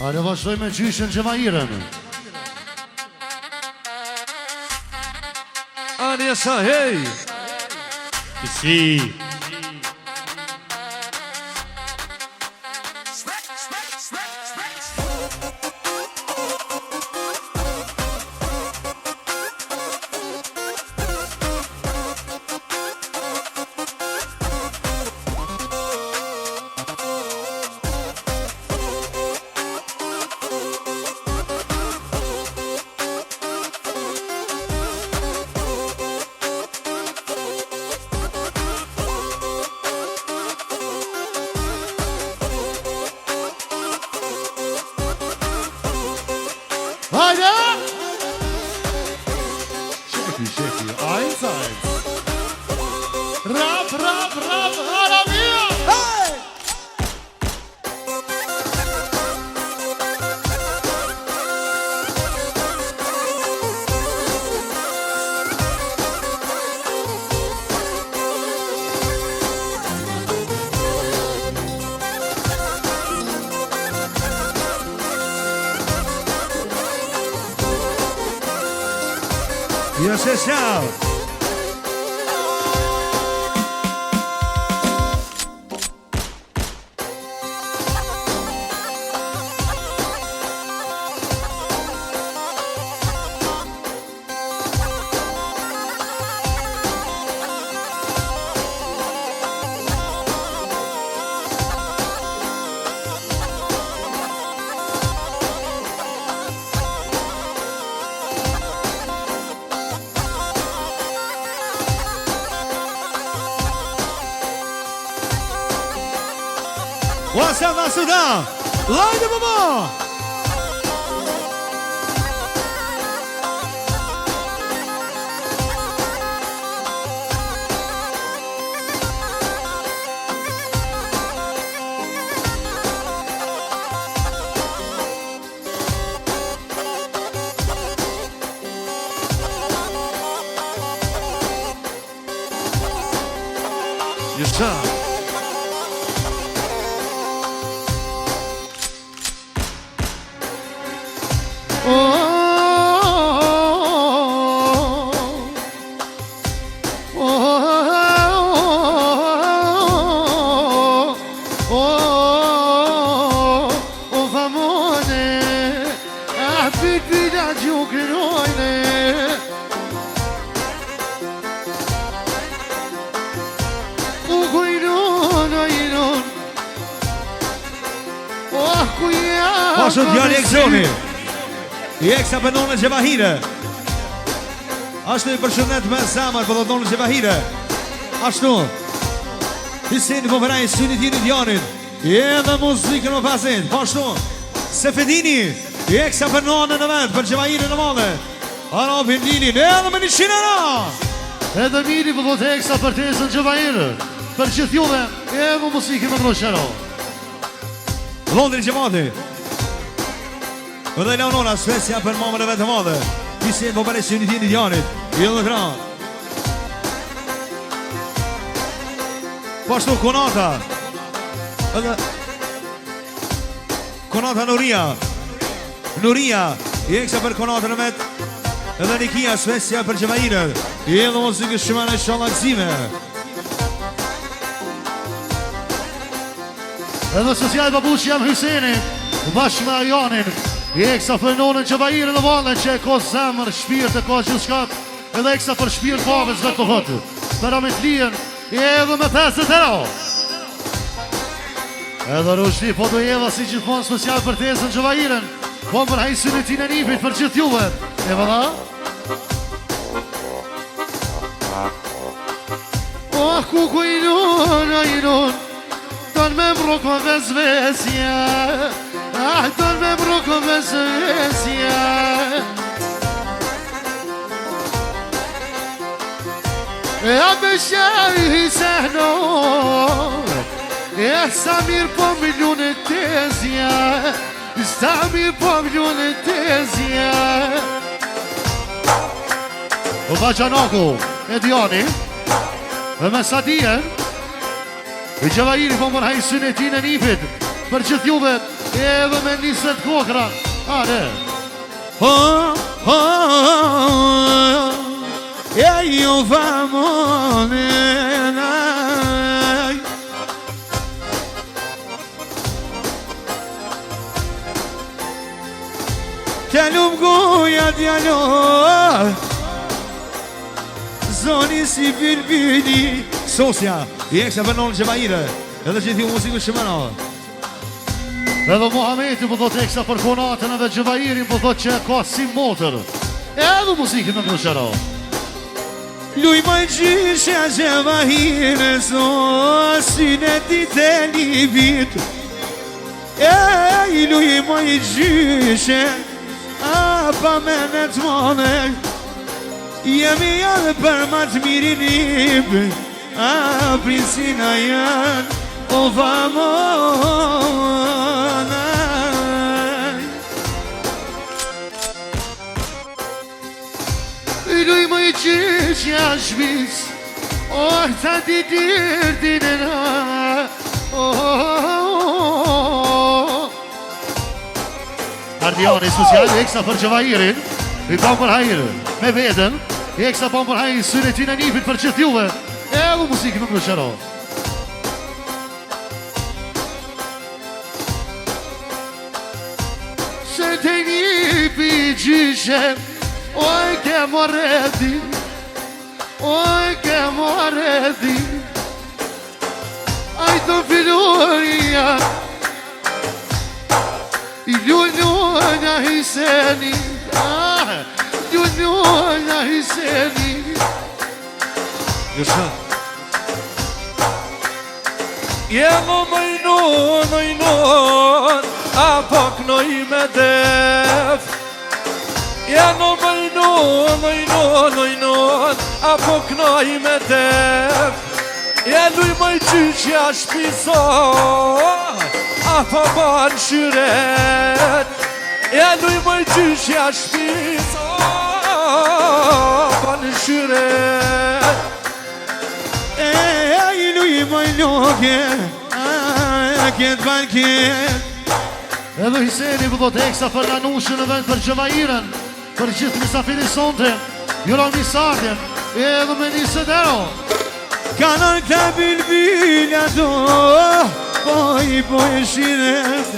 Ale vazhdoj me gjyshen Gjevahirën. Anja sa hej. Si. Haydi! Şeki, eins. Rap, Arabia! Hey! Jose Sal. What's up, Masuda? Line the mama! Yes, sir. Pashu djali Eksoni I eksa për nonë Gjevahire Ashtu I përshëndet me zamër për nonë Gjevahire Ashtu Hisin për përaj synit jini djanit I edhe muzikën më pasit Pashtu Sefedini I eksa për nonë në vend për Gjevahire në madhe Ara Pendinin edhe me një shinera Edhe miri për të eksa për tesën Gjevahire Për që thjuve edhe muzikën më droshtero Londri Gjemati Dhe Leonora, Svecia për mamën e vetë madhe Hisin për përre synit jini djanit I edhe kran Pashtu Konata Edhe Konata Nuria I eksa për Konata në vetë Edhe Nikia, Svecia për Gjevahire I edhe muzikë shumane shalakzime Edhe social babuqë jam Hyseni Bashkë me Arjanin I eksa për nonën Gjevahire në valën Që e ka zemër, shpirt e ka gjithë shkat Edhe eksa për shpirt babes dhe të hëtë Për amit lijen I edhe me peset e ra Edhe Rushdi po do jeva si gjithmonë special për tesën Gjevahiren Po për hajsën e tine nipit për gjithë juve E vëda Oh ku I nun Don me mbroko dhe zvesja Don me mbroko dhe zvesja E abeshaj I sehnor E Samir po miljone tezja Samir po miljone tezja O Bajanaku E Diani E me Sadien I Gjevahiri po mërhaj synetin e nipit Për gjithë juve edhe me 20 kokra. Are. E io famone. T'jalum goja djalo, zoni si bilbili. Sosja, i eksa për nonë Gjevahire, edhe që ti muziku shëmëna. Edhe Muhameti po thot eksa për konatën edhe Gjevahirin po thot që ka si motër. Edhe muzikën në kërshera. Luj më gjyshe a Gjevahire, syne ti të libit. Ej, luj më gjyshe, a pa menet mone, jemi janë për ma të mirin ip, a prinsina janë, o famona. Luj më gjyshe a shvis, o ta di dirdinera. Ardiani social, eksa për Gjevahirin, i pam për hajrë, me veden, eksa pam për hajrë, synetin e nipit për qëtë juve, edhe muzikën në kërshera. Se të nipi gjyshe, oj ke moredi, oj ke moredi, ajto filuria, Ljulljuna Hiseni, Ljulljuna Hiseni. Gësha. Jemo mëjnon, apo knoj me def. Jemo mëjnon, apo knoj me def. Jeluj mëj qyshja shpiso, apo ban shyret. Jeluj mëj qyshja shpiso, ban shyret. Ej, luj mëj loke, a këtë banket. Edhe Hiseni po thot eksa për Nanushën e vend për Gjevahiren, për gjithë misafirin sonte, juron misardjen, edhe me 20 euro. Kanon këta bilbila do, poj shiret.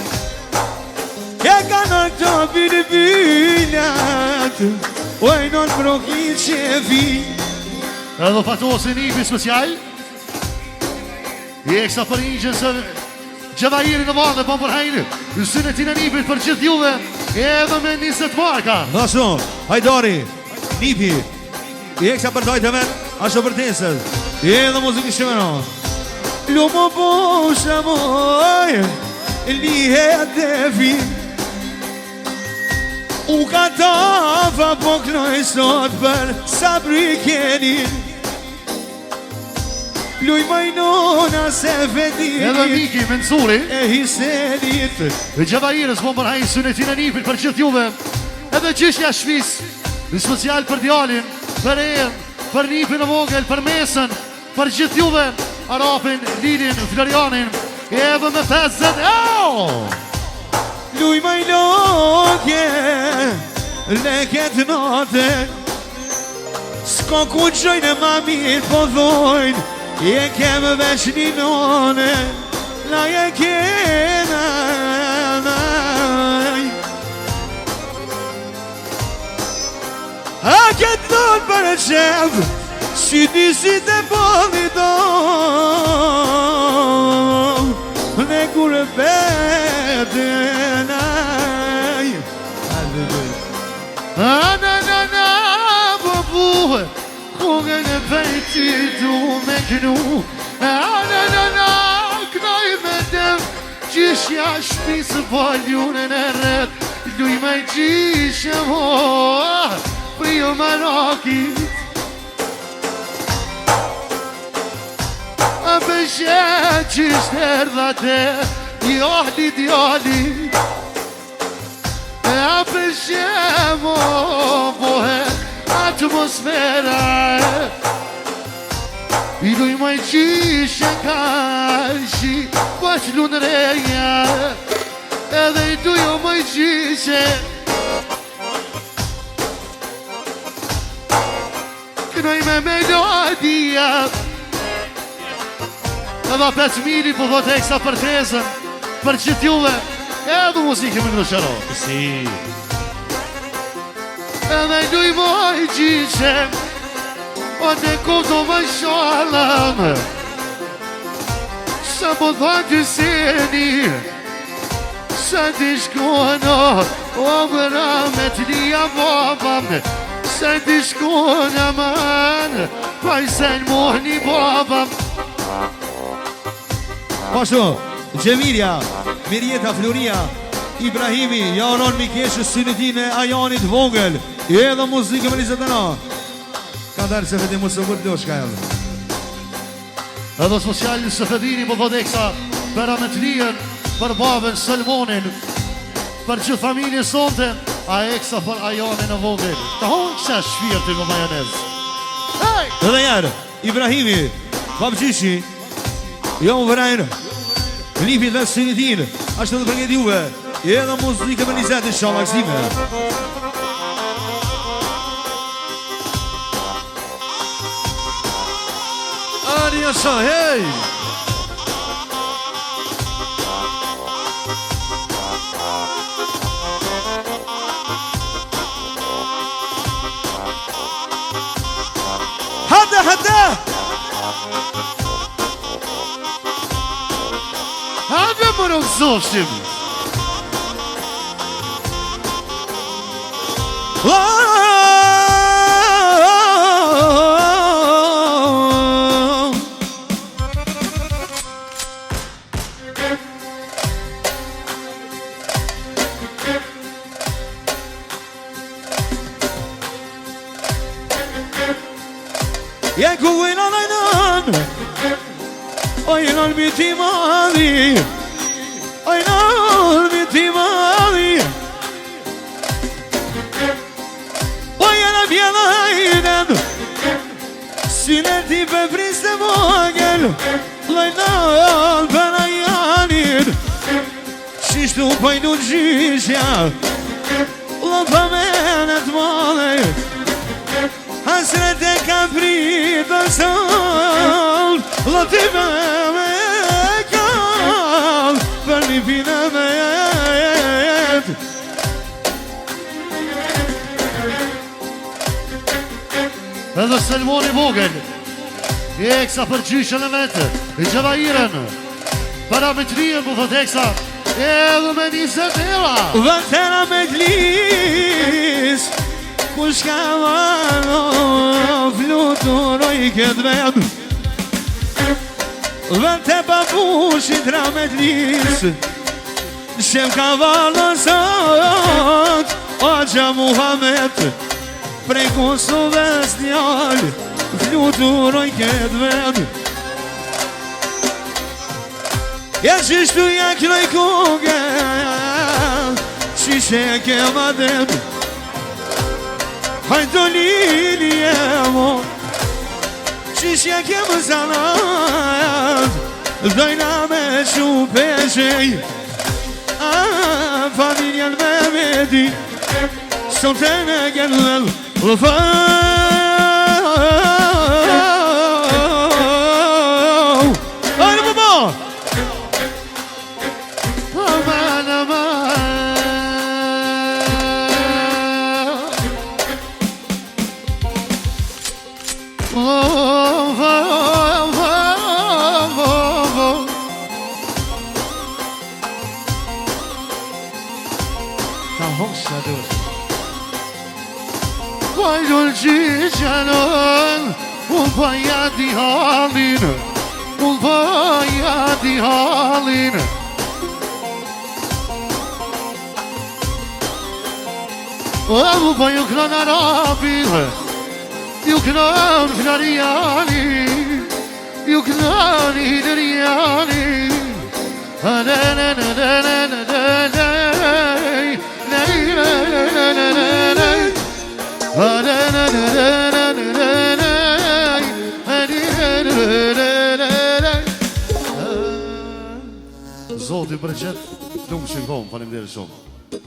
E kanon këta bilbilat, ojnon broki qefi. Edhe fatosin nipi special, i eksa për ingjën se Gjevahirin në vande, pa për hajnë, në synetin e nipit për gjithë juve, edhe me 20 marka. Ashtu, hajdari, nipi, i eksa për dojtë e men, ashtu për tesët, edhe muzikë shimeno. Lumo bosha moj, lihet dhe fi, u ka tafa po knoj sot për sabri kenin. Luj majnona se fedit, Edhe Miki Mensuri, e Hisenit. dhe Gjevahirës po për hajnë synetin e nipit për gjithë juve, edhe gjyshja shvis, në special për djalin, për erën, për nipin e vogël, për mesën, për gjithë juve, Arapin, Lidin, Florianin, edhe me 50 euro. Luj majnokje, leket note, s'ko ku gjojnë e ma mirë po dhojnë, je kemë veç një none, la je kena. A këtë nonë për e qevë, si disit e poli do, dhe kur beten aj. Na, babu, kongën e vejti du me gnu. Na, knaj me dem, gjyshja shpisë valjunën e red, luj me gjyshja mo, prio marakit. A beshet gjysht herdhate, djali, a beshet mo bohe atmosfera. I luj me gjyshja kashi, bash lunë reja, edhe I dujo më I gjyshe Kënoj me melodia Edhe 5 mili po vot eksa për tezën Për qëtë juve Edhe muzikë më në shëro Si Edhe I duj më I gjyshe O të kuto më shalëm Sa po dha të seni Sa të shkona O mëra me të lija babam Sa të shkona man Pa I sen mohni babam Pashtu, Gjemilja, Mirjeta Floria, Ibrahimi, Jaron Mikeshë, Synitin e Ajanit Vogel, edhe muzikë më 21. Ka darë se fedi musë vërë do shka edhe. Edhe socialin së fedini po vodeksa për ametlien, për babën Salmonin, për gjithë familje sonte, a eksa për Ajanin e Vogel. Të honë që shfirti më majonez. Hey! Edhe jarë, Ibrahimi, Babgjishi, jo më vërajnë, Lipit dhe Synitin, ashtë të përnget juve, edhe muzikë më 20 shala kësime. Arja sa, hej! Hada! Hajde më rëzoshim! Jeku vina najnan Ojna l'biti mali Ojna l'biti mali Ojna bjela hajden Sineti pe priste vogel Lojna l'pena janin Qishtu pajdu gjishja Lëpa menet male Hasret e ka pritë sëll Lëtime me kall Për një pina me jetë Edhe Salmoni Vogel I eksa për gjyshën e vetë I Gjevairen Për ametlien po thot eksa Edhe me 20 eura Vëtera me t'lis Kush ka vano Fluturoj këtë vetë Vëte babushit ra me t'lis Shem ka vano sot Oqa Muhammed Prej Kosovës djallë Fluturoj këtë vetë Ja qishtu ja knoj kuge Qishe ke madem Hajdo lilje mo Qishe ke më zanat Dojna me shupeshej Familjen me medi Sote në gëllel Ajde më bo Aman, aman Ta hoxha dur Vajlur gjyshanën Unë paja di halin Unë paja di halin Unë pa ju kënë arabin Ju kënë flarijani Ju kënë hidrijani Zoti për gjithë, lumë që në komë, falim dhe shumë.